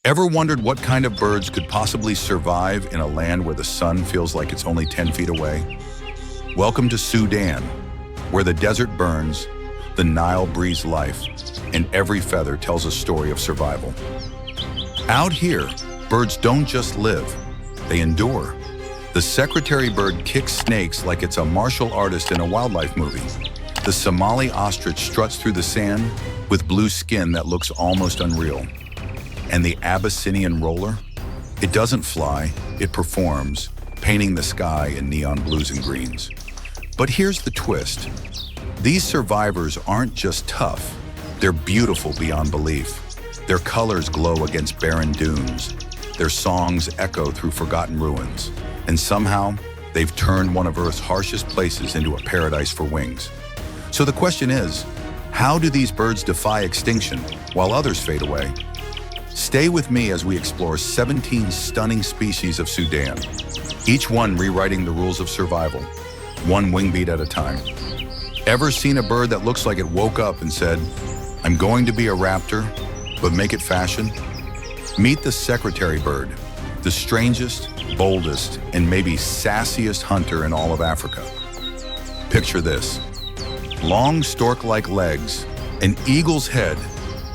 Ever wondered what kind of birds could possibly survive in a land where the sun feels like it's only 10 feet away? Welcome to Sudan, where the desert burns, the Nile breathes life, and every feather tells a story of survival. Out here, birds don't just live, they endure. The secretarybird kicks snakes like it's a martial artist in a wildlife movie. The Somali ostrich struts through the sand with blue skin that looks almost unreal. And the Abyssinian roller? It doesn't fly, it performs, painting the sky in neon blues and greens. But here's the twist. These survivors aren't just tough, they're beautiful beyond belief. Their colors glow against barren dunes. Their songs echo through forgotten ruins. And somehow, they've turned one of Earth's harshest places into a paradise for wings. So the question is, how do these birds defy extinction while others fade away? Stay with me as we explore 17 stunning species of Sudan, each one rewriting the rules of survival, one wingbeat at a time. Ever seen a bird that looks like it woke up and said, "I'm going to be a raptor, but make it fashion"? Meet the secretarybird, the strangest, boldest, and maybe sassiest hunter in all of Africa. Picture this. Long stork-like legs, an eagle's head,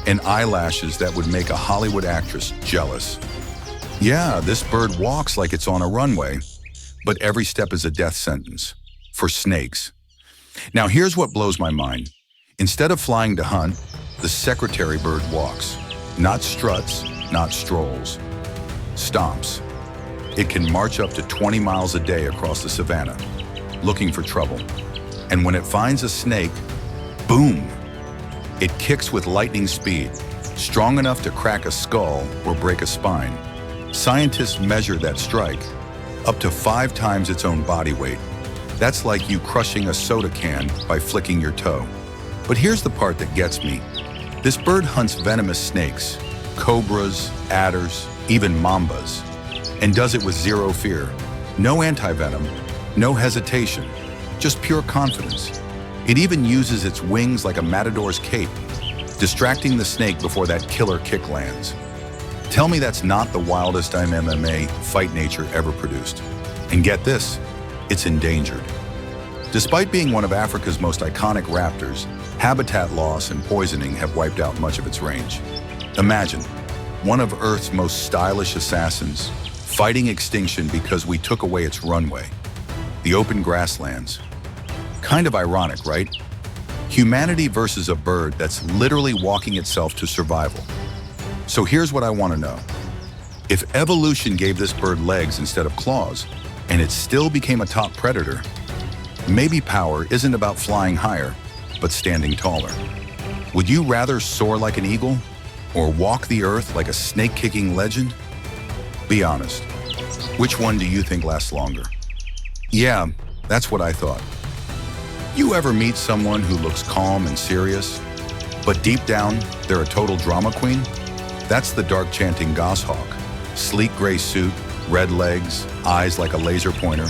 and eyelashes that would make a Hollywood actress jealous. Yeah, this bird walks like it's on a runway, but every step is a death sentence for snakes. Now here's what blows my mind. Instead of flying to hunt, the secretarybird walks. Not struts, not strolls. Stomps. It can march up to 20 miles a day across the savannah, looking for trouble. And when it finds a snake, boom! It kicks with lightning speed, strong enough to crack a skull or break a spine. Scientists measure that strike, up to 5 times its own body weight. That's like you crushing a soda can by flicking your toe. But here's the part that gets me. This bird hunts venomous snakes, cobras, adders, even mambas, and does it with zero fear. No anti-venom, no hesitation, just pure confidence. It even uses its wings like a matador's cape, distracting the snake before that killer kick lands. Tell me that's not the wildest MMA fight nature ever produced. And get this, it's endangered. Despite being one of Africa's most iconic raptors, habitat loss and poisoning have wiped out much of its range. Imagine, one of Earth's most stylish assassins, fighting extinction because we took away its runway, the open grasslands. Kind of ironic, right? Humanity versus a bird that's literally walking itself to survival. So here's what I want to know. If evolution gave this bird legs instead of claws, and it still became a top predator, maybe power isn't about flying higher, but standing taller. Would you rather soar like an eagle, or walk the earth like a snake-kicking legend? Be honest. Which one do you think lasts longer? Yeah, that's what I thought. You ever meet someone who looks calm and serious, but deep down, they're a total drama queen? That's the dark chanting goshawk. Sleek gray suit, red legs, eyes like a laser pointer,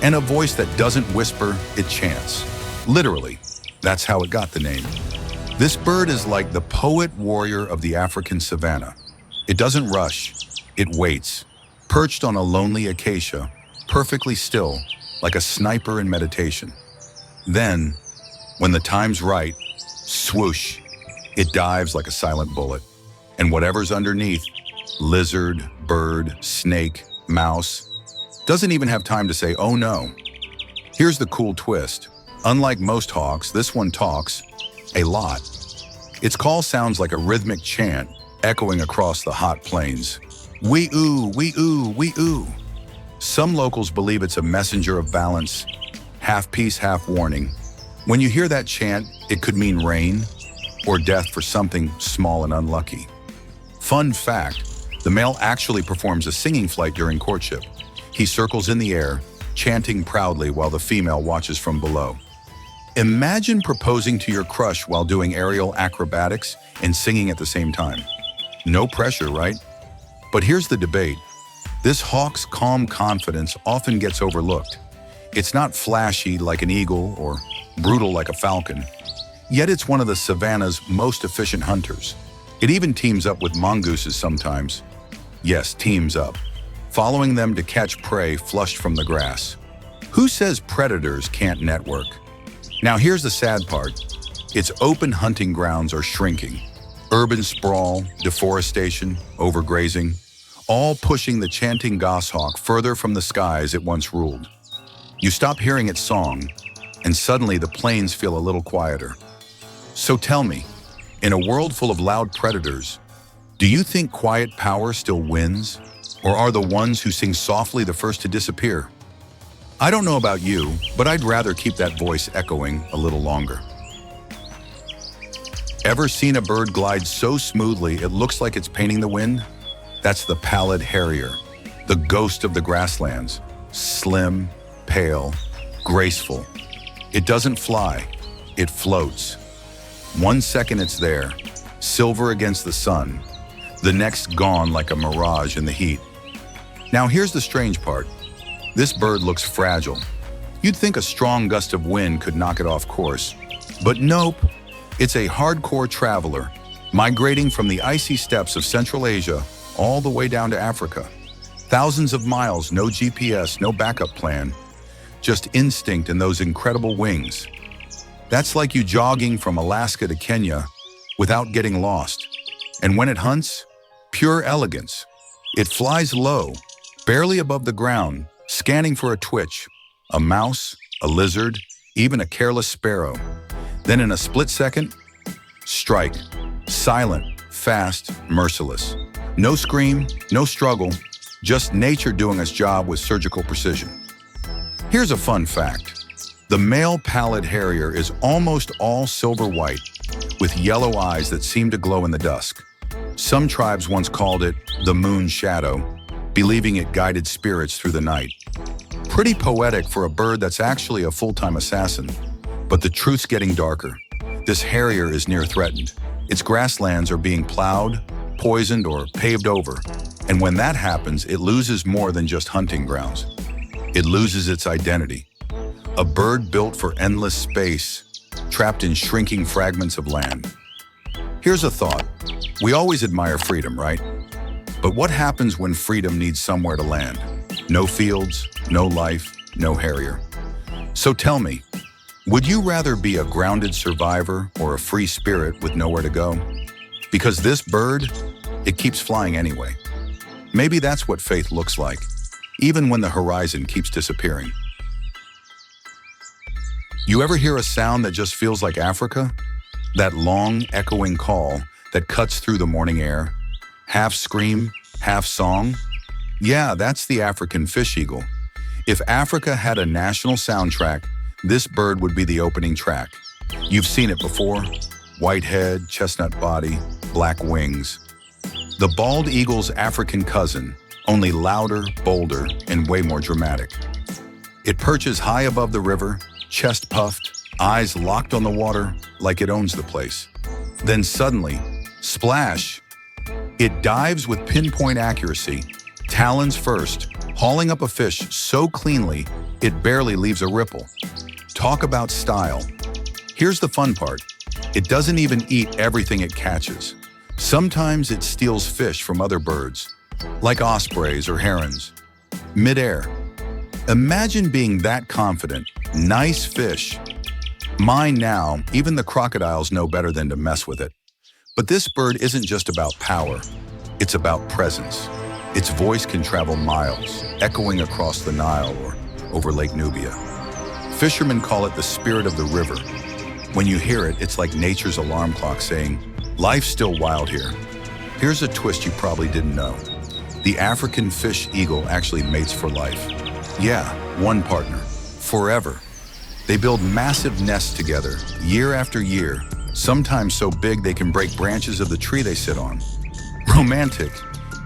and a voice that doesn't whisper, it chants. Literally, that's how it got the name. This bird is like the poet warrior of the African savannah. It doesn't rush, it waits, perched on a lonely acacia, perfectly still, like a sniper in meditation. Then, when the time's right, swoosh, it dives like a silent bullet. And whatever's underneath, lizard, bird, snake, mouse, doesn't even have time to say, "Oh no." Here's the cool twist. Unlike most hawks, this one talks a lot. Its call sounds like a rhythmic chant echoing across the hot plains. Wee-oo, wee-oo, wee-oo. Some locals believe it's a messenger of balance, half peace, half warning. When you hear that chant, it could mean rain or death for something small and unlucky. Fun fact, the male actually performs a singing flight during courtship. He circles in the air, chanting proudly while the female watches from below. Imagine proposing to your crush while doing aerial acrobatics and singing at the same time. No pressure, right? But here's the debate. This hawk's calm confidence often gets overlooked. It's not flashy like an eagle or brutal like a falcon, yet it's one of the savannah's most efficient hunters. It even teams up with mongooses sometimes. Yes, teams up, following them to catch prey flushed from the grass. Who says predators can't network? Now here's the sad part. Its open hunting grounds are shrinking. Urban sprawl, deforestation, overgrazing, all pushing the chanting goshawk further from the skies it once ruled. You stop hearing its song, and suddenly the plains feel a little quieter. So tell me, in a world full of loud predators, do you think quiet power still wins? Or are the ones who sing softly the first to disappear? I don't know about you, but I'd rather keep that voice echoing a little longer. Ever seen a bird glide so smoothly it looks like it's painting the wind? That's the pallid harrier, the ghost of the grasslands. Slim, pale, graceful. It doesn't fly, it floats. 1 second it's there, silver against the sun. The next gone like a mirage in the heat. Now here's the strange part. This bird looks fragile. You'd think a strong gust of wind could knock it off course. But nope, it's a hardcore traveler, migrating from the icy steppes of Central Asia all the way down to Africa. Thousands of miles, no GPS, no backup plan, just instinct and those incredible wings. That's like you jogging from Alaska to Kenya without getting lost. And when it hunts, pure elegance. It flies low, barely above the ground, scanning for a twitch, a mouse, a lizard, even a careless sparrow. Then in a split second, strike. Silent, fast, merciless. No scream, no struggle, just nature doing its job with surgical precision. Here's a fun fact. The male pallid harrier is almost all silver white, with yellow eyes that seem to glow in the dusk. Some tribes once called it the moon shadow, believing it guided spirits through the night. Pretty poetic for a bird that's actually a full-time assassin. But the truth's getting darker. This harrier is near threatened. Its grasslands are being plowed, poisoned, or paved over. And when that happens, it loses more than just hunting grounds. It loses its identity. A bird built for endless space, trapped in shrinking fragments of land. Here's a thought. We always admire freedom, right? But what happens when freedom needs somewhere to land? No fields, no life, no harrier. So tell me, would you rather be a grounded survivor or a free spirit with nowhere to go? Because this bird, it keeps flying anyway. Maybe that's what faith looks like, even when the horizon keeps disappearing. You ever hear a sound that just feels like Africa? That long, echoing call that cuts through the morning air, half scream, half song? Yeah, that's the African fish eagle. If Africa had a national soundtrack, this bird would be the opening track. You've seen it before. White head, chestnut body, black wings. The bald eagle's African cousin, only louder, bolder, and way more dramatic. It perches high above the river, chest puffed, eyes locked on the water like it owns the place. Then suddenly, splash! It dives with pinpoint accuracy, talons first, hauling up a fish so cleanly it barely leaves a ripple. Talk about style. Here's the fun part. It doesn't even eat everything it catches. Sometimes it steals fish from other birds, like ospreys or herons. Mid-air. Imagine being that confident. Nice fish. Mine now, even the crocodiles know better than to mess with it. But this bird isn't just about power. It's about presence. Its voice can travel miles, echoing across the Nile or over Lake Nubia. Fishermen call it the spirit of the river. When you hear it, it's like nature's alarm clock saying, life's still wild here. Here's a twist you probably didn't know. The African fish eagle actually mates for life. Yeah, one partner, forever. They build massive nests together, year after year, sometimes so big they can break branches of the tree they sit on. Romantic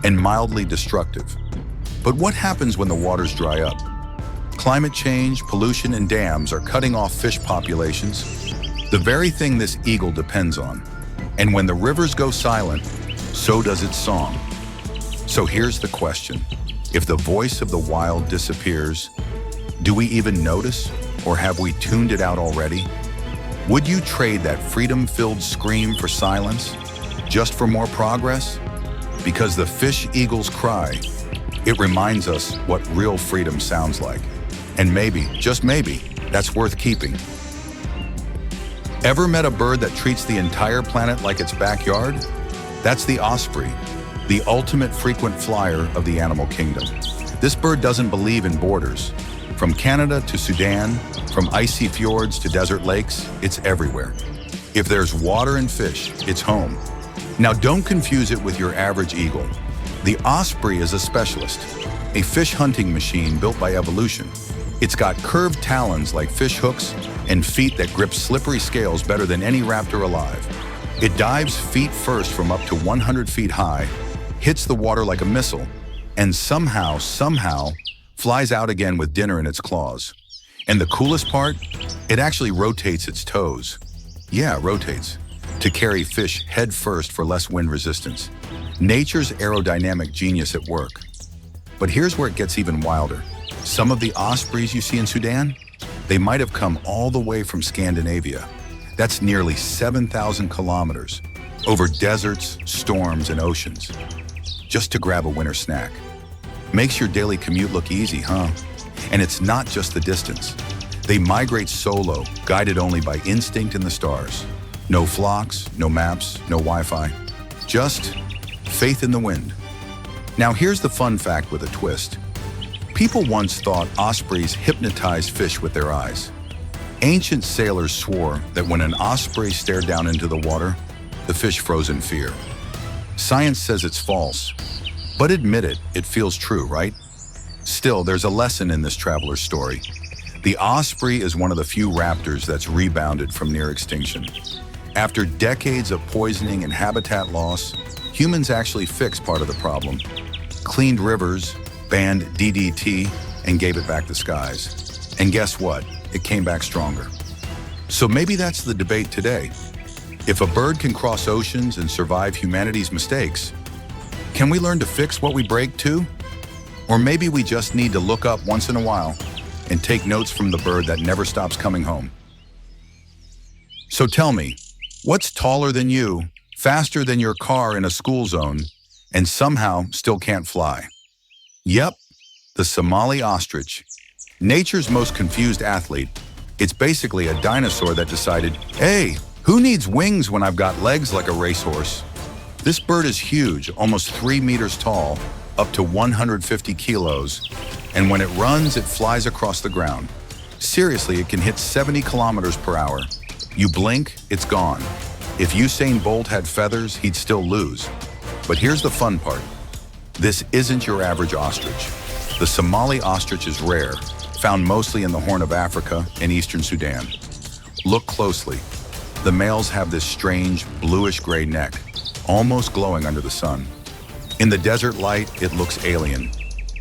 and mildly destructive. But what happens when the waters dry up? Climate change, pollution, and dams are cutting off fish populations, the very thing this eagle depends on. And when the rivers go silent, so does its song. So here's the question. If the voice of the wild disappears, do we even notice, or have we tuned it out already? Would you trade that freedom-filled scream for silence? just for more progress? Because the fish eagle's cry, it reminds us what real freedom sounds like. And maybe, just maybe, that's worth keeping. Ever met a bird that treats the entire planet like its backyard? That's the osprey, the ultimate frequent flyer of the animal kingdom. This bird doesn't believe in borders. From Canada to Sudan, from icy fjords to desert lakes, it's everywhere. If there's water and fish, it's home. Now don't confuse it with your average eagle. The osprey is a specialist, a fish hunting machine built by evolution. It's got curved talons like fish hooks and feet that grip slippery scales better than any raptor alive. It dives feet first from up to 100 feet high, hits the water like a missile, and somehow flies out again with dinner in its claws. And the coolest part? It actually rotates its toes. Yeah, rotates. To carry fish head first for less wind resistance. Nature's aerodynamic genius at work. But here's where it gets even wilder. Some of the ospreys you see in Sudan, they might have come all the way from Scandinavia. That's nearly 7,000 kilometers, over deserts, storms, and oceans, just to grab a winter snack. Makes your daily commute look easy, huh? And it's not just the distance. They migrate solo, guided only by instinct and the stars. No flocks, no maps, no Wi-Fi. Just faith in the wind. Now here's the fun fact with a twist. People once thought ospreys hypnotized fish with their eyes. Ancient sailors swore that when an osprey stared down into the water, the fish froze in fear. Science says it's false, but admit it, it feels true, right? Still, there's a lesson in this traveler's story. The osprey is one of the few raptors that's rebounded from near extinction. After decades of poisoning and habitat loss, humans actually fixed part of the problem, cleaned rivers, banned DDT, and gave it back the skies. And guess what? It came back stronger. So maybe that's the debate today. If a bird can cross oceans and survive humanity's mistakes, can we learn to fix what we break too? Or maybe we just need to look up once in a while and take notes from the bird that never stops coming home. So tell me, what's taller than you, faster than your car in a school zone, and somehow still can't fly? Yep, the Somali ostrich. Nature's most confused athlete. It's basically a dinosaur that decided, hey, who needs wings when I've got legs like a racehorse? This bird is huge, almost 3 meters tall, up to 150 kilos, and when it runs, it flies across the ground. Seriously, it can hit 70 kilometers per hour. You blink, it's gone. If Usain Bolt had feathers, he'd still lose. But here's the fun part. This isn't your average ostrich. The Somali ostrich is rare, found mostly in the Horn of Africa and eastern Sudan. Look closely. The males have this strange bluish-gray neck, almost glowing under the sun. In the desert light, it looks alien,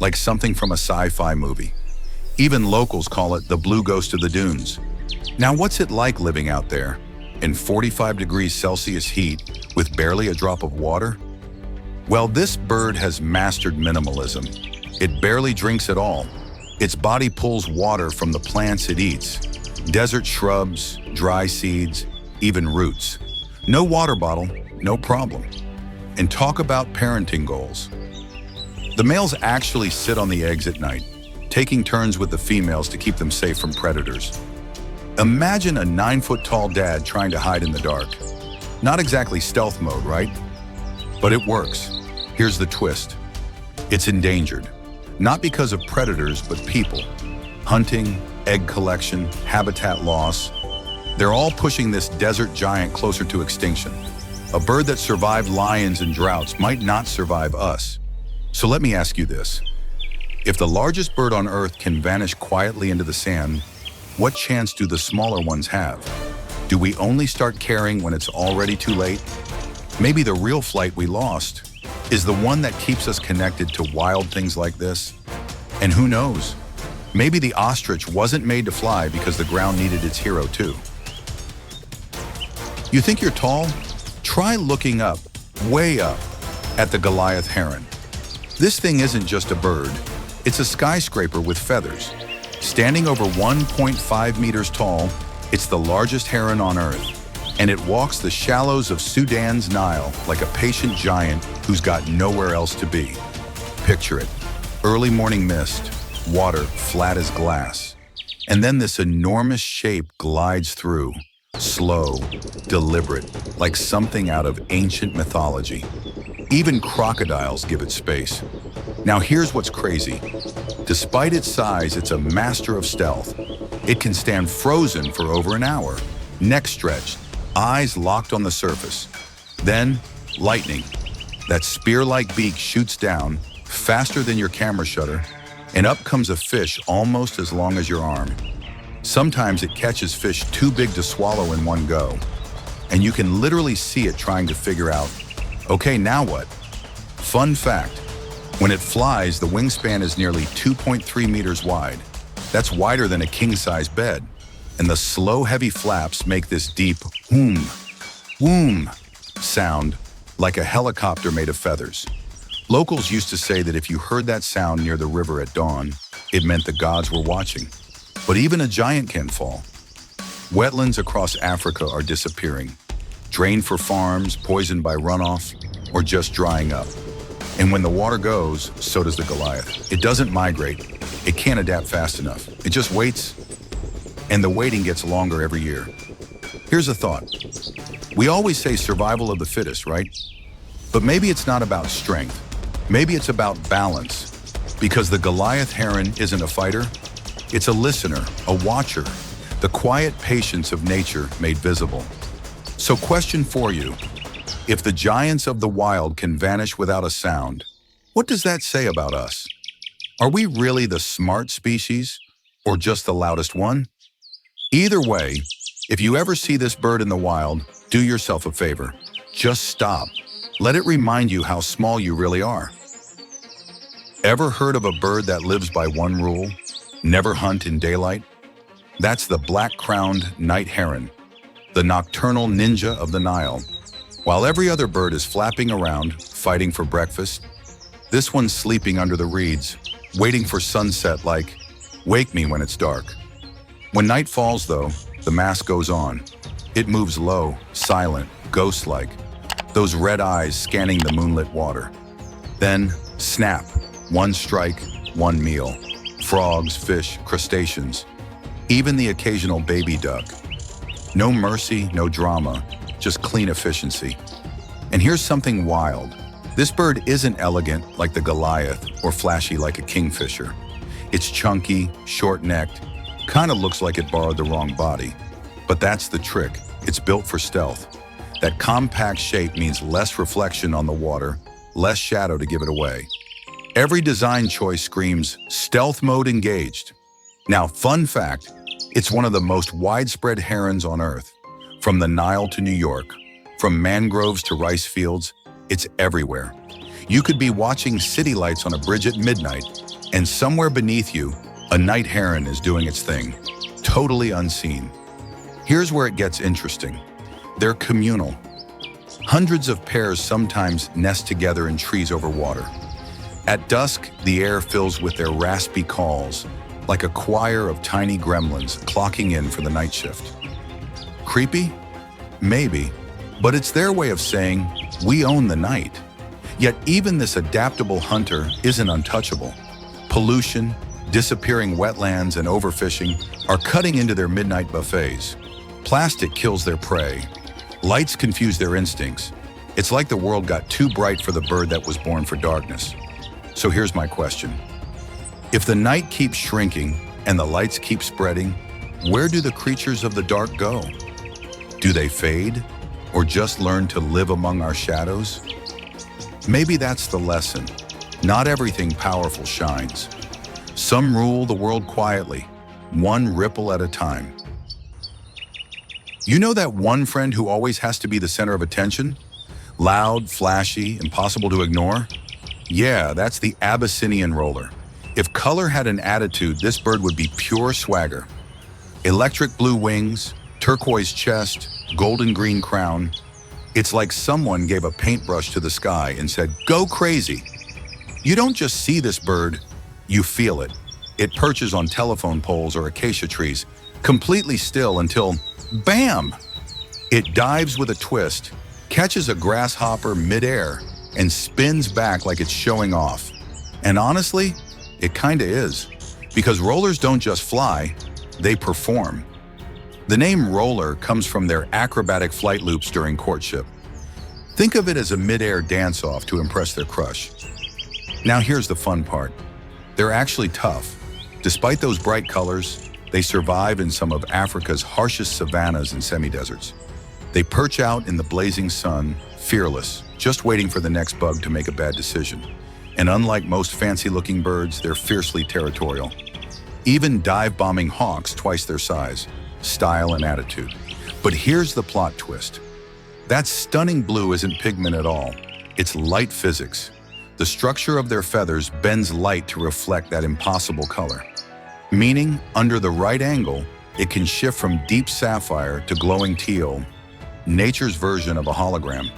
like something from a sci-fi movie. Even locals call it the blue ghost of the dunes. Now, what's it like living out there in 45 degrees Celsius heat with barely a drop of water? Well, this bird has mastered minimalism. It barely drinks at all. Its body pulls water from the plants it eats, desert shrubs, dry seeds, even roots. No water bottle, no problem. And talk about parenting goals. The males actually sit on the eggs at night, taking turns with the females to keep them safe from predators. Imagine a 9-foot-tall dad trying to hide in the dark. Not exactly stealth mode, right? But it works. Here's the twist. It's endangered. Not because of predators, but people. Hunting, egg collection, habitat loss. They're all pushing this desert giant closer to extinction. A bird that survived lions and droughts might not survive us. So let me ask you this. If the largest bird on Earth can vanish quietly into the sand, what chance do the smaller ones have? Do we only start caring when it's already too late? Maybe the real flight we lost is the one that keeps us connected to wild things like this. And who knows? Maybe the ostrich wasn't made to fly because the ground needed its hero too. You think you're tall? Try looking up, way up, at the Goliath heron. This thing isn't just a bird, it's a skyscraper with feathers. Standing over 1.5 meters tall, it's the largest heron on Earth. and it walks the shallows of Sudan's Nile like a patient giant who's got nowhere else to be. Picture it. Early morning mist, water flat as glass. And then this enormous shape glides through, slow, deliberate, like something out of ancient mythology. Even crocodiles give it space. Now here's what's crazy. Despite its size, it's a master of stealth. It can stand frozen for over an hour, neck stretched, eyes locked on the surface. Then, lightning. That spear-like beak shoots down, faster than your camera shutter, and up comes a fish almost as long as your arm. Sometimes it catches fish too big to swallow in one go, and you can literally see it trying to figure out, okay, now what? Fun fact, when it flies, the wingspan is nearly 2.3 meters wide. That's wider than a king-size bed, and the slow, heavy flaps make this deep whoom, whoom sound like a helicopter made of feathers. Locals used to say that if you heard that sound near the river at dawn, it meant the gods were watching. But even a giant can fall. Wetlands across Africa are disappearing, drained for farms, poisoned by runoff, or just drying up. And when the water goes, so does the Goliath. It doesn't migrate. It can't adapt fast enough. It just waits, and the waiting gets longer every year. Here's a thought. We always say survival of the fittest, right? But maybe it's not about strength. Maybe it's about balance. Because the Goliath heron isn't a fighter, it's a listener, a watcher, the quiet patience of nature made visible. So question for you, if the giants of the wild can vanish without a sound, what does that say about us? Are we really the smart species or just the loudest one? Either way, if you ever see this bird in the wild, do yourself a favor. Just stop. Let it remind you how small you really are. Ever heard of a bird that lives by one rule? Never hunt in daylight? That's the black-crowned night heron, the nocturnal ninja of the Nile. While every other bird is flapping around, fighting for breakfast, this one's sleeping under the reeds, waiting for sunset like, wake me when it's dark. When night falls, though, the mask goes on. It moves low, silent, ghost-like, those red eyes scanning the moonlit water. Then, snap, one strike, one meal. Frogs, fish, crustaceans, even the occasional baby duck. No mercy, no drama, just clean efficiency. And here's something wild. This bird isn't elegant like the Goliath or flashy like a kingfisher. It's chunky, short-necked, kind of looks like it borrowed the wrong body. But that's the trick. It's built for stealth. That compact shape means less reflection on the water, less shadow to give it away. Every design choice screams, stealth mode engaged. Now, fun fact, it's one of the most widespread herons on Earth. From the Nile to New York, from mangroves to rice fields, it's everywhere. You could be watching city lights on a bridge at midnight, and somewhere beneath you, a night heron is doing its thing, totally unseen. Here's where it gets interesting. They're communal. Hundreds of pairs sometimes nest together in trees over water. At dusk, the air fills with their raspy calls, like a choir of tiny gremlins clocking in for the night shift. Creepy? Maybe, but it's their way of saying, we own the night. Yet even this adaptable hunter isn't untouchable. Pollution, disappearing wetlands, and overfishing are cutting into their midnight buffets. Plastic kills their prey. Lights confuse their instincts. It's like the world got too bright for the bird that was born for darkness. So here's my question. If the night keeps shrinking and the lights keep spreading, where do the creatures of the dark go? Do they fade or just learn to live among our shadows? Maybe that's the lesson. Not everything powerful shines. Some rule the world quietly, one ripple at a time. You know that one friend who always has to be the center of attention? Loud, flashy, impossible to ignore? Yeah, that's the Abyssinian roller. If color had an attitude, this bird would be pure swagger. Electric blue wings, turquoise chest, golden green crown. It's like someone gave a paintbrush to the sky and said, go crazy. You don't just see this bird, you feel it. It perches on telephone poles or acacia trees, completely still until, bam! It dives with a twist, catches a grasshopper midair, and spins back like it's showing off. And honestly, it kinda is. Because rollers don't just fly, they perform. The name roller comes from their acrobatic flight loops during courtship. Think of it as a mid-air dance-off to impress their crush. Now here's the fun part. They're actually tough. Despite those bright colors, they survive in some of Africa's harshest savannas and semi-deserts. They perch out in the blazing sun, fearless, just waiting for the next bug to make a bad decision. And unlike most fancy-looking birds, they're fiercely territorial. Even dive-bombing hawks twice their size, style and attitude. But here's the plot twist. That stunning blue isn't pigment at all. It's light physics. The structure of their feathers bends light to reflect that impossible color. Meaning, under the right angle, it can shift from deep sapphire to glowing teal, nature's version of a hologram.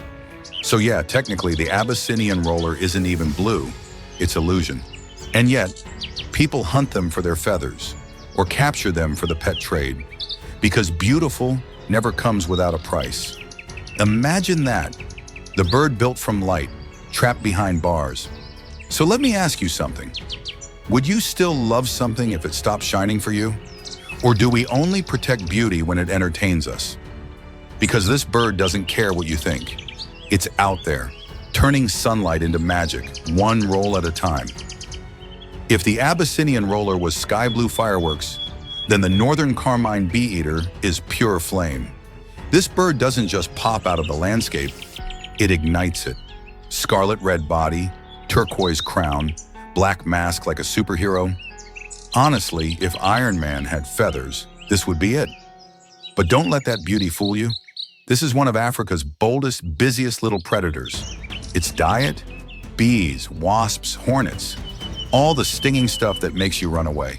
So yeah, technically the Abyssinian roller isn't even blue, it's illusion. And yet, people hunt them for their feathers, or capture them for the pet trade, because beautiful never comes without a price. Imagine that, the bird built from light, trapped behind bars. So let me ask you something. Would you still love something if it stopped shining for you? Or do we only protect beauty when it entertains us? Because this bird doesn't care what you think. It's out there, turning sunlight into magic, one roll at a time. If the Abyssinian roller was sky blue fireworks, then the northern carmine bee-eater is pure flame. This bird doesn't just pop out of the landscape, it ignites it. Scarlet red body, turquoise crown, black mask like a superhero. Honestly, if Iron Man had feathers, this would be it. But don't let that beauty fool you. This is one of Africa's boldest, busiest little predators. Its diet? Bees, wasps, hornets. All the stinging stuff that makes you run away.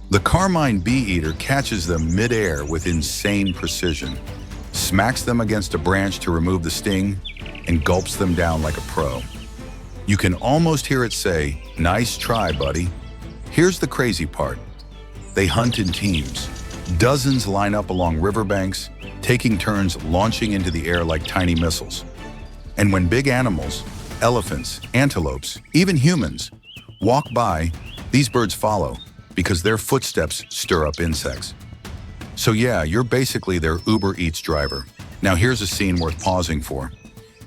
The carmine bee-eater catches them mid-air with insane precision, smacks them against a branch to remove the sting, and gulps them down like a pro. You can almost hear it say, "Nice try, buddy." Here's the crazy part. They hunt in teams. Dozens line up along riverbanks, taking turns launching into the air like tiny missiles. And when big animals, elephants, antelopes, even humans, walk by, these birds follow because their footsteps stir up insects. So yeah, you're basically their Uber Eats driver. Now here's a scene worth pausing for.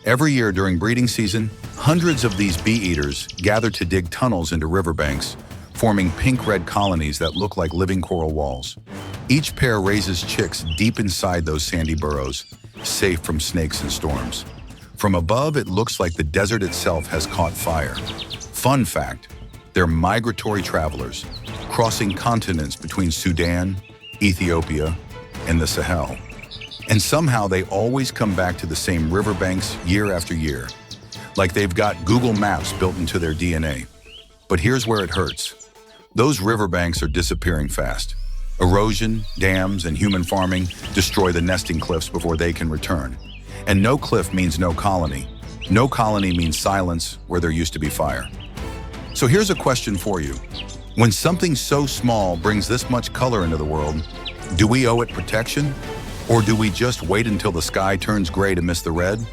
Every year during breeding season, hundreds of these bee-eaters gather to dig tunnels into riverbanks, forming pink-red colonies that look like living coral walls. Each pair raises chicks deep inside those sandy burrows, safe from snakes and storms. From above, it looks like the desert itself has caught fire. Fun fact, they're migratory travelers, crossing continents between Sudan, Ethiopia, and the Sahel. And somehow they always come back to the same riverbanks year after year, like they've got Google Maps built into their DNA. But here's where it hurts. Those riverbanks are disappearing fast. Erosion, dams, and human farming destroy the nesting cliffs before they can return. And no cliff means no colony. No colony means silence where there used to be fire. So here's a question for you. When something so small brings this much color into the world, do we owe it protection? Or do we just wait until the sky turns gray to miss the red?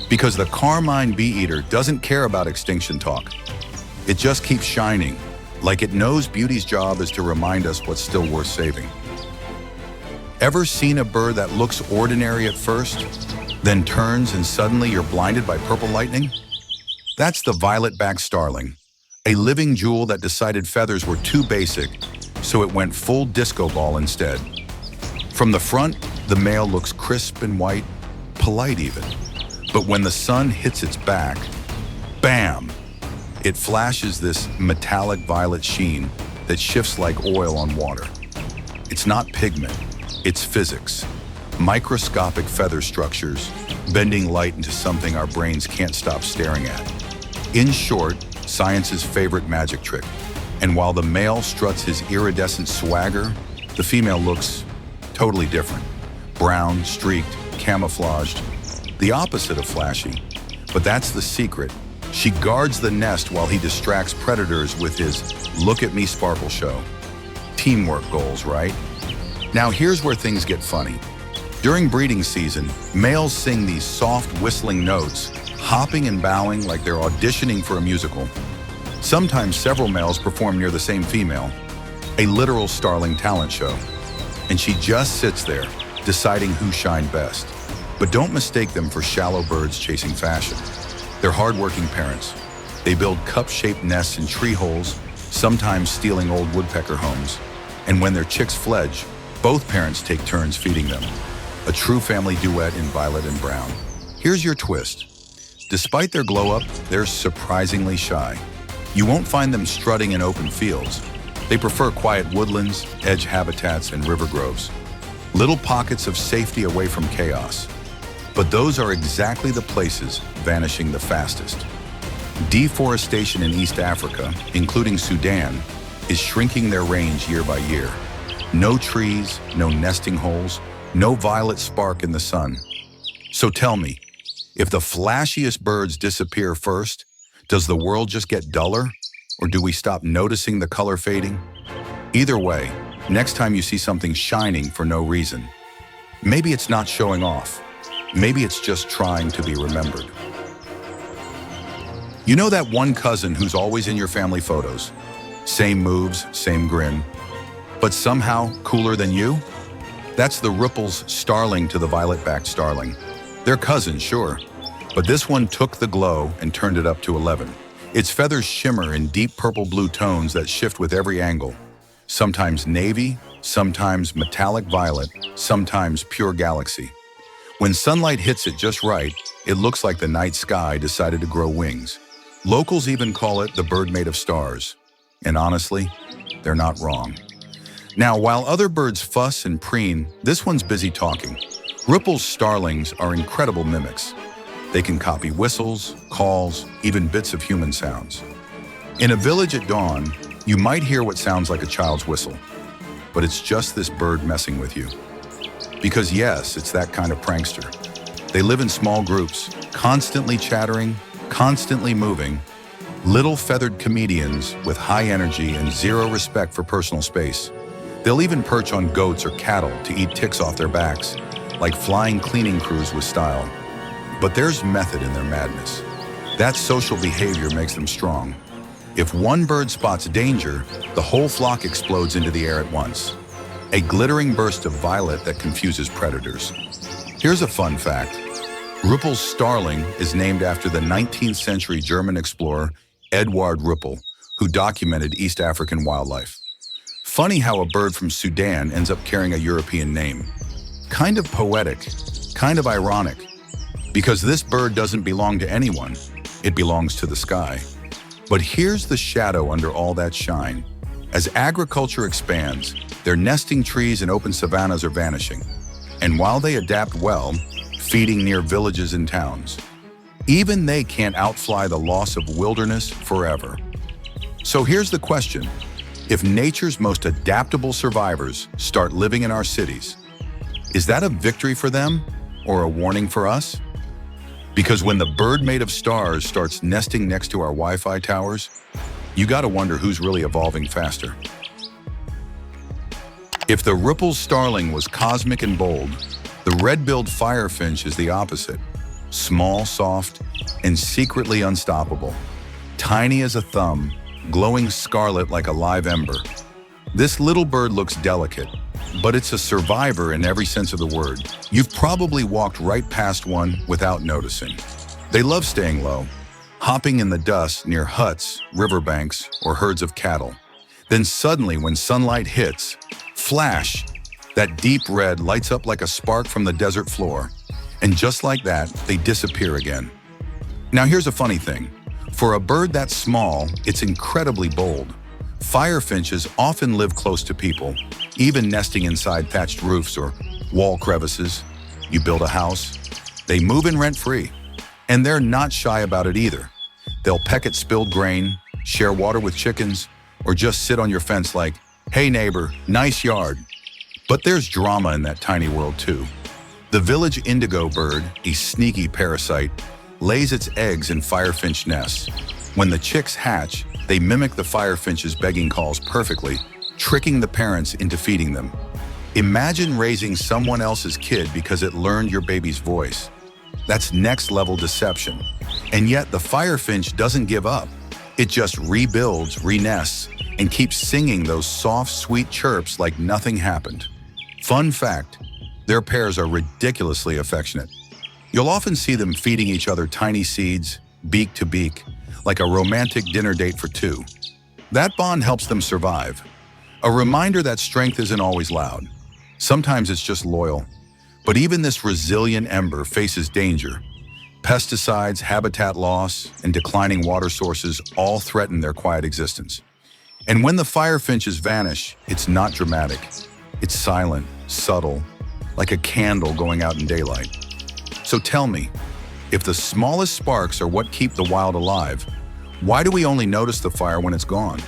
Because the carmine bee-eater doesn't care about extinction talk. It just keeps shining, like it knows beauty's job is to remind us what's still worth saving. Ever seen a bird that looks ordinary at first, then turns and suddenly you're blinded by purple lightning? That's the violet-backed starling, a living jewel that decided feathers were too basic, so it went full disco ball instead. From the front, the male looks crisp and white, polite even. But when the sun hits its back, bam! It flashes this metallic violet sheen that shifts like oil on water. It's not pigment, it's physics. Microscopic feather structures, bending light into something our brains can't stop staring at. In short, science's favorite magic trick. And while the male struts his iridescent swagger, the female looks totally different. Brown, streaked, camouflaged. The opposite of flashy. But that's the secret. She guards the nest while he distracts predators with his "look at me sparkle" show. Teamwork goals, right? Now here's where things get funny. During breeding season, males sing these soft whistling notes, hopping and bowing like they're auditioning for a musical. Sometimes several males perform near the same female, a literal starling talent show. And she just sits there, deciding who shined best. But don't mistake them for shallow birds chasing fashion. They're hardworking parents. They build cup-shaped nests in tree holes, sometimes stealing old woodpecker homes. And when their chicks fledge, both parents take turns feeding them. A true family duet in violet and brown. Here's your twist. Despite their glow-up, they're surprisingly shy. You won't find them strutting in open fields. They prefer quiet woodlands, edge habitats, and river groves. Little pockets of safety away from chaos. But those are exactly the places vanishing the fastest. Deforestation in East Africa, including Sudan, is shrinking their range year by year. No trees, no nesting holes, no violet spark in the sun. So tell me, if the flashiest birds disappear first, does the world just get duller? Or do we stop noticing the color fading? Either way, next time you see something shining for no reason, maybe it's not showing off. Maybe it's just trying to be remembered. You know that one cousin who's always in your family photos? Same moves, same grin, but somehow cooler than you? That's the Rüppell's starling to the violet-backed starling. They're cousins, sure, but this one took the glow and turned it up to 11. Its feathers shimmer in deep purple-blue tones that shift with every angle. Sometimes navy, sometimes metallic violet, sometimes pure galaxy. When sunlight hits it just right, it looks like the night sky decided to grow wings. Locals even call it the bird made of stars. And honestly, they're not wrong. Now, while other birds fuss and preen, this one's busy talking. Rüppell's starlings are incredible mimics. They can copy whistles, calls, even bits of human sounds. In a village at dawn, you might hear what sounds like a child's whistle, but it's just this bird messing with you. Because yes, it's that kind of prankster. They live in small groups, constantly chattering, constantly moving, little feathered comedians with high energy and zero respect for personal space. They'll even perch on goats or cattle to eat ticks off their backs, like flying cleaning crews with style. But there's method in their madness. That social behavior makes them strong. If one bird spots danger, the whole flock explodes into the air at once. A glittering burst of violet that confuses predators. Here's a fun fact. Rüppell's starling is named after the 19th century German explorer Eduard Rüppell, who documented East African wildlife. Funny how a bird from Sudan ends up carrying a European name. Kind of poetic, kind of ironic. Because this bird doesn't belong to anyone, it belongs to the sky. But here's the shadow under all that shine. As agriculture expands, their nesting trees and open savannas are vanishing. And while they adapt well, feeding near villages and towns, even they can't outfly the loss of wilderness forever. So here's the question. If nature's most adaptable survivors start living in our cities, is that a victory for them or a warning for us? Because when the bird made of stars starts nesting next to our Wi-Fi towers, you gotta wonder who's really evolving faster. If the Rüppell's starling was cosmic and bold, the red-billed firefinch is the opposite. Small, soft, and secretly unstoppable. Tiny as a thumb, glowing scarlet like a live ember. This little bird looks delicate, but it's a survivor in every sense of the word. You've probably walked right past one without noticing. They love staying low, hopping in the dust near huts, riverbanks, or herds of cattle. Then suddenly, when sunlight hits, flash, that deep red lights up like a spark from the desert floor. And just like that, they disappear again. Now here's a funny thing. For a bird that small, it's incredibly bold. Firefinches often live close to people, even nesting inside thatched roofs or wall crevices. You build a house, they move in rent-free. And they're not shy about it either. They'll peck at spilled grain, share water with chickens, or just sit on your fence like, "Hey neighbor, nice yard." But there's drama in that tiny world too. The village indigo bird, a sneaky parasite, lays its eggs in firefinch nests. When the chicks hatch, they mimic the firefinch's begging calls perfectly, tricking the parents into feeding them. Imagine raising someone else's kid because it learned your baby's voice. That's next-level deception. And yet the firefinch doesn't give up. It just rebuilds, renests, and keeps singing those soft, sweet chirps like nothing happened. Fun fact, their pairs are ridiculously affectionate. You'll often see them feeding each other tiny seeds, beak to beak, like a romantic dinner date for two. That bond helps them survive. A reminder that strength isn't always loud. Sometimes it's just loyal. But even this resilient ember faces danger. Pesticides, habitat loss, and declining water sources all threaten their quiet existence. And when the firefinches vanish, it's not dramatic. It's silent, subtle, like a candle going out in daylight. So tell me, if the smallest sparks are what keep the wild alive, why do we only notice the fire when it's gone?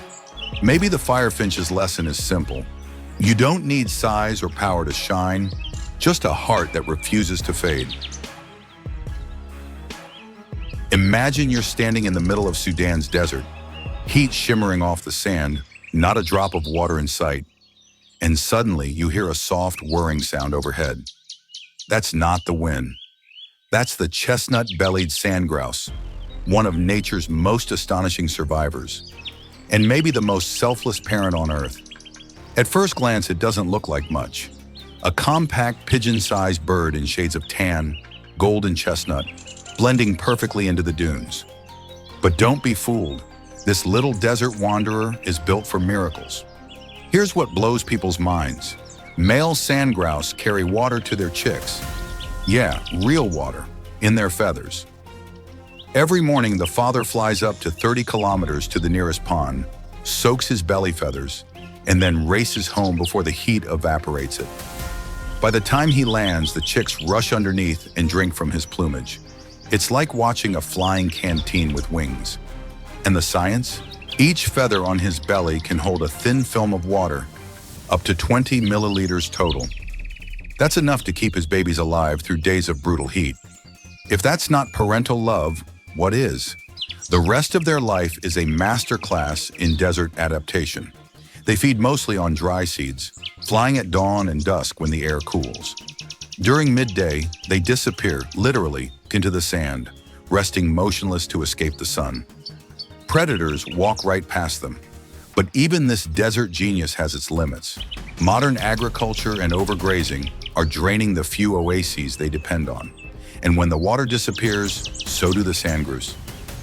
Maybe the firefinch's lesson is simple. You don't need size or power to shine, just a heart that refuses to fade. Imagine you're standing in the middle of Sudan's desert, heat shimmering off the sand, not a drop of water in sight. And suddenly you hear a soft whirring sound overhead. That's not the wind. That's the chestnut-bellied sand grouse, one of nature's most astonishing survivors, and maybe the most selfless parent on Earth. At first glance, it doesn't look like much. A compact, pigeon-sized bird in shades of tan, gold and chestnut, blending perfectly into the dunes. But don't be fooled. This little desert wanderer is built for miracles. Here's what blows people's minds. Male sand grouse carry water to their chicks. Yeah, real water, in their feathers. Every morning, the father flies up to 30 kilometers to the nearest pond, soaks his belly feathers, and then races home before the heat evaporates it. By the time he lands, the chicks rush underneath and drink from his plumage. It's like watching a flying canteen with wings. And the science? Each feather on his belly can hold a thin film of water, up to 20 milliliters total. That's enough to keep his babies alive through days of brutal heat. If that's not parental love, what is? The rest of their life is a masterclass in desert adaptation. They feed mostly on dry seeds, flying at dawn and dusk when the air cools. During midday, they disappear, literally, into the sand, resting motionless to escape the sun. Predators walk right past them. But even this desert genius has its limits. Modern agriculture and overgrazing are draining the few oases they depend on. And when the water disappears, so do the sandgrouse.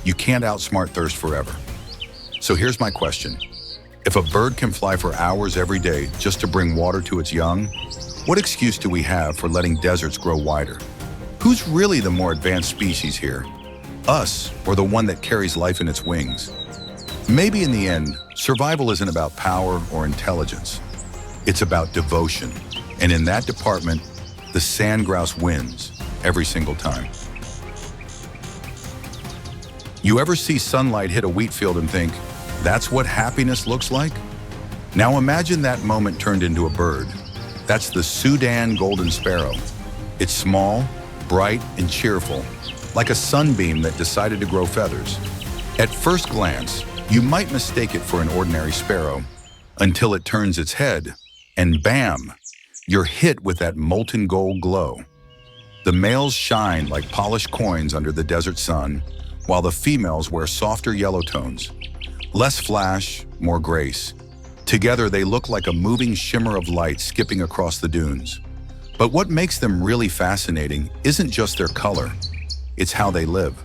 You can't outsmart thirst forever. So here's my question. If a bird can fly for hours every day just to bring water to its young, what excuse do we have for letting deserts grow wider? Who's really the more advanced species here? Us, or the one that carries life in its wings? Maybe in the end, survival isn't about power or intelligence. It's about devotion. And in that department, the sand grouse wins every single time. You ever see sunlight hit a wheat field and think, that's what happiness looks like? Now imagine that moment turned into a bird. That's the Sudan golden sparrow. It's small, bright, and cheerful, like a sunbeam that decided to grow feathers. At first glance, you might mistake it for an ordinary sparrow, until it turns its head, and bam, you're hit with that molten gold glow. The males shine like polished coins under the desert sun, while the females wear softer yellow tones. Less flash, more grace. Together, they look like a moving shimmer of light skipping across the dunes. But what makes them really fascinating isn't just their color, it's how they live.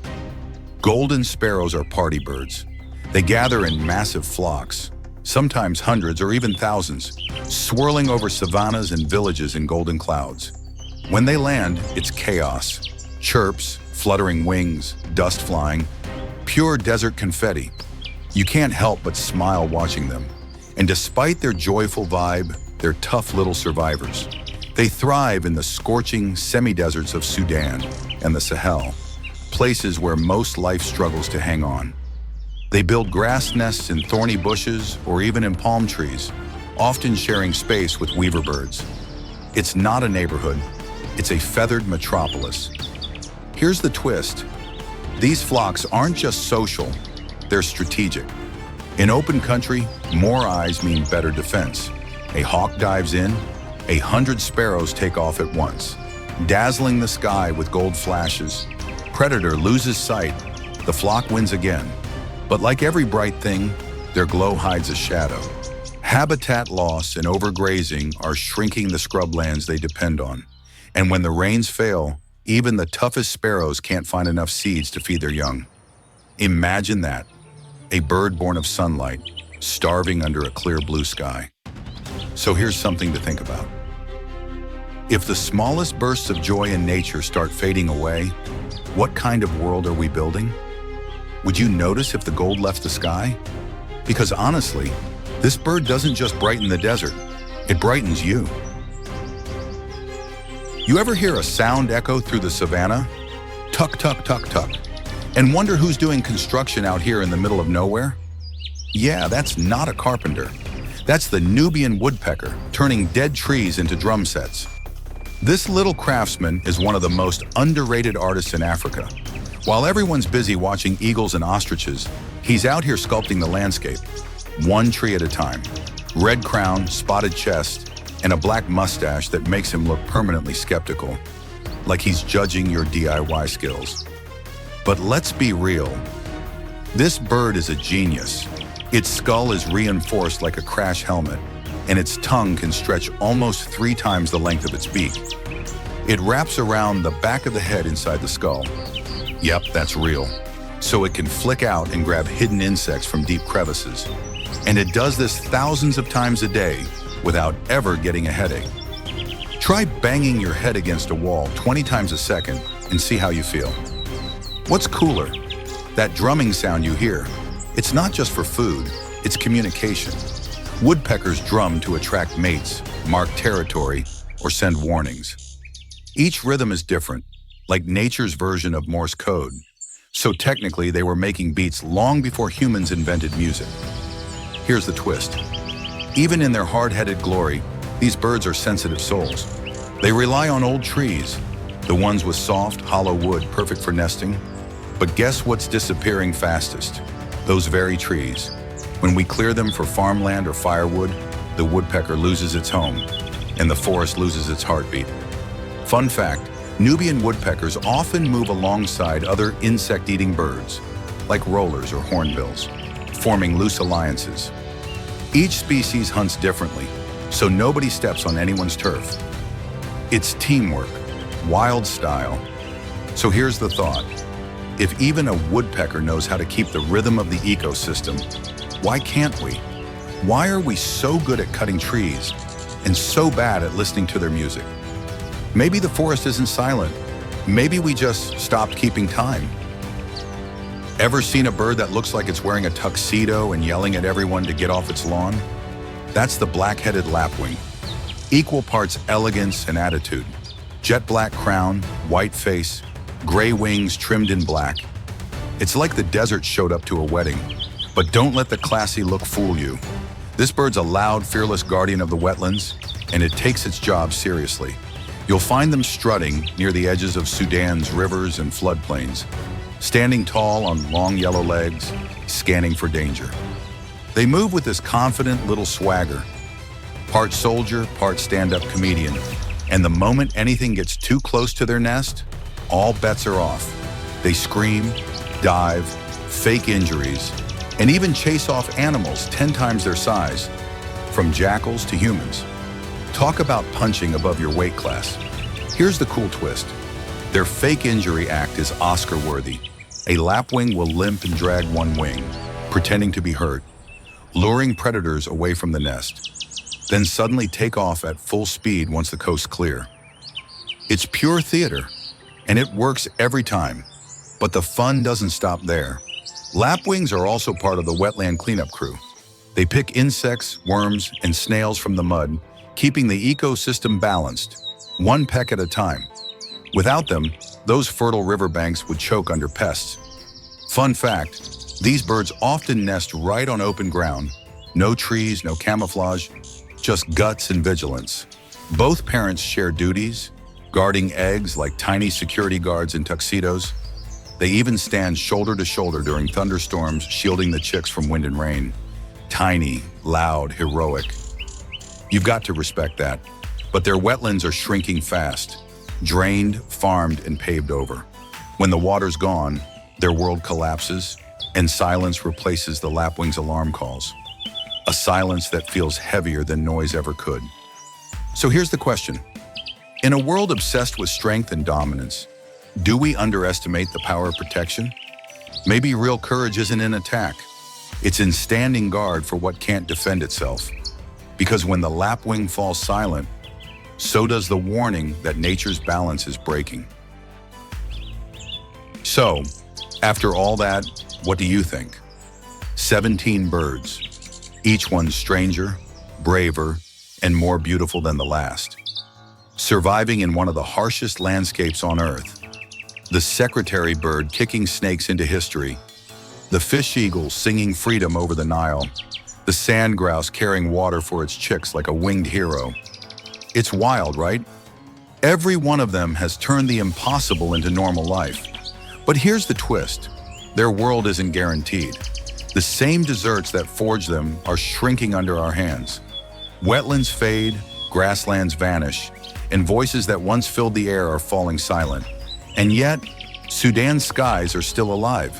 Golden sparrows are party birds. They gather in massive flocks, sometimes hundreds or even thousands, swirling over savannas and villages in golden clouds. When they land, it's chaos. Chirps, fluttering wings, dust flying, pure desert confetti. You can't help but smile watching them. And despite their joyful vibe, they're tough little survivors. They thrive in the scorching semi-deserts of Sudan and the Sahel, places where most life struggles to hang on. They build grass nests in thorny bushes or even in palm trees, often sharing space with weaver birds. It's not a neighborhood, it's a feathered metropolis. Here's the twist. These flocks aren't just social, they're strategic. In open country, more eyes mean better defense. A hawk dives in, 100 sparrows take off at once, dazzling the sky with gold flashes. Predator loses sight, the flock wins again. But like every bright thing, their glow hides a shadow. Habitat loss and overgrazing are shrinking the scrublands they depend on. And when the rains fail, even the toughest sparrows can't find enough seeds to feed their young. Imagine that, a bird born of sunlight, starving under a clear blue sky. So here's something to think about. If the smallest bursts of joy in nature start fading away, what kind of world are we building? Would you notice if the gold left the sky? Because honestly, this bird doesn't just brighten the desert, it brightens you. You ever hear a sound echo through the savannah? Tuck, tuck, tuck, tuck. And wonder who's doing construction out here in the middle of nowhere? Yeah, that's not a carpenter. That's the Nubian woodpecker, turning dead trees into drum sets. This little craftsman is one of the most underrated artists in Africa. While everyone's busy watching eagles and ostriches, he's out here sculpting the landscape, one tree at a time. Red crown, spotted chest, and a black mustache that makes him look permanently skeptical, like he's judging your DIY skills. But let's be real. This bird is a genius. Its skull is reinforced like a crash helmet, and its tongue can stretch almost 3 times the length of its beak. It wraps around the back of the head inside the skull. Yep, that's real. So it can flick out and grab hidden insects from deep crevices. And it does this thousands of times a day without ever getting a headache. Try banging your head against a wall 20 times a second and see how you feel. What's cooler? That drumming sound you hear. It's not just for food, it's communication. Woodpeckers drum to attract mates, mark territory, or send warnings. Each rhythm is different, like nature's version of Morse code. So technically, they were making beats long before humans invented music. Here's the twist. Even in their hard-headed glory, these birds are sensitive souls. They rely on old trees, the ones with soft, hollow wood perfect for nesting. But guess what's disappearing fastest? Those very trees. When we clear them for farmland or firewood, the woodpecker loses its home, and the forest loses its heartbeat. Fun fact, Nubian woodpeckers often move alongside other insect-eating birds, like rollers or hornbills, forming loose alliances. Each species hunts differently, so nobody steps on anyone's turf. It's teamwork, wild style. So here's the thought. If even a woodpecker knows how to keep the rhythm of the ecosystem, why can't we? Why are we so good at cutting trees and so bad at listening to their music? Maybe the forest isn't silent. Maybe we just stopped keeping time. Ever seen a bird that looks like it's wearing a tuxedo and yelling at everyone to get off its lawn? That's the black-headed lapwing. Equal parts elegance and attitude. Jet black crown, white face, gray wings trimmed in black. It's like the desert showed up to a wedding. But don't let the classy look fool you. This bird's a loud, fearless guardian of the wetlands, and it takes its job seriously. You'll find them strutting near the edges of Sudan's rivers and floodplains, standing tall on long yellow legs, scanning for danger. They move with this confident little swagger, part soldier, part stand-up comedian, and the moment anything gets too close to their nest, all bets are off. They scream, dive, fake injuries, and even chase off animals 10 times their size, from jackals to humans. Talk about punching above your weight class. Here's the cool twist. Their fake injury act is Oscar-worthy. A lapwing will limp and drag one wing, pretending to be hurt, luring predators away from the nest, then suddenly take off at full speed once the coast's clear. It's pure theater, and it works every time. But the fun doesn't stop there. Lapwings are also part of the wetland cleanup crew. They pick insects, worms, and snails from the mud, keeping the ecosystem balanced, one peck at a time. Without them, those fertile riverbanks would choke under pests. Fun fact, these birds often nest right on open ground. No trees, no camouflage, just guts and vigilance. Both parents share duties, guarding eggs like tiny security guards in tuxedos. They even stand shoulder to shoulder during thunderstorms, shielding the chicks from wind and rain. Tiny, loud, heroic. You've got to respect that. But their wetlands are shrinking fast, drained, farmed, and paved over. When the water's gone, their world collapses, and silence replaces the lapwing's alarm calls. A silence that feels heavier than noise ever could. So here's the question. In a world obsessed with strength and dominance, do we underestimate the power of protection? Maybe real courage isn't in attack. It's in standing guard for what can't defend itself. Because when the lapwing falls silent, so does the warning that nature's balance is breaking. So, after all that, what do you think? 17 birds, each one stranger, braver, and more beautiful than the last. Surviving in one of the harshest landscapes on Earth. The secretarybird kicking snakes into history. The fish eagle singing freedom over the Nile. The sand grouse carrying water for its chicks like a winged hero. It's wild, right? Every one of them has turned the impossible into normal life. But here's the twist. Their world isn't guaranteed. The same deserts that forged them are shrinking under our hands. Wetlands fade, grasslands vanish, and voices that once filled the air are falling silent. And yet, Sudan's skies are still alive.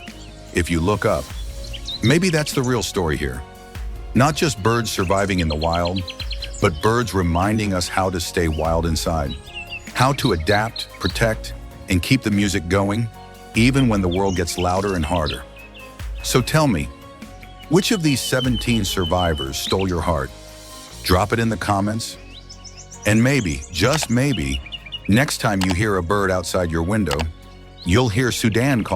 If you look up, maybe that's the real story here. Not just birds surviving in the wild, but birds reminding us how to stay wild inside, how to adapt, protect, and keep the music going, even when the world gets louder and harder. So tell me, which of these 17 survivors stole your heart? Drop it in the comments. And maybe, just maybe, next time you hear a bird outside your window, you'll hear Sudan call